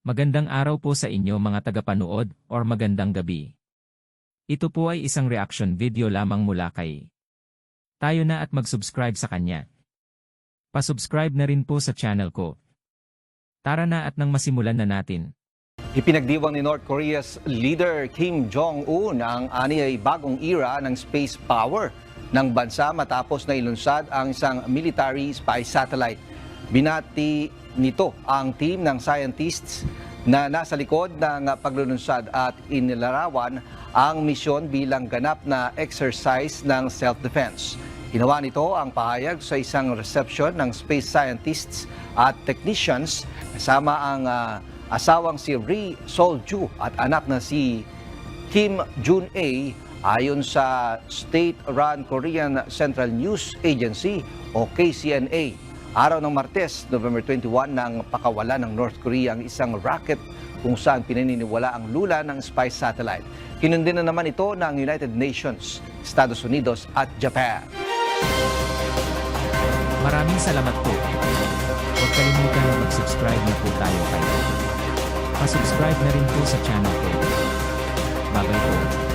Magandang araw po sa inyo mga tagapanood or magandang gabi. Ito po ay isang reaction video lamang mula kay tayo na at mag-subscribe sa kanya. Pa-subscribe na rin po sa channel ko. Tara na at nang masimulan na natin. Ipinagdiwang ni North Korea's leader Kim Jong-un ang aniyay bagong era ng space power ng bansa matapos na ilunsad ang isang military spy satellite. Binati nito ang team ng scientists na nasa likod ng paglulunsad at inilarawan ang misyon bilang ganap na exercise ng self-defense. Ginawa nito ang pahayag sa isang reception ng space scientists at technicians kasama ang asawang si Ri Sol-ju at anak na si Kim Jun-a ayon sa state-run Korean Central News Agency o KCNA. Araw ng Martes, November 21, nang pakawala ng North Korea ang isang rocket kung saan pinaniniwala ang lula ng spy satellite. Kinundin na naman ito ng United Nations, Estados Unidos at Japan. Maraming salamat po. Huwag kalimutan na mag-subscribe na po tayo kayo. Pa-subscribe na rin po sa channel ko. Bye-bye po.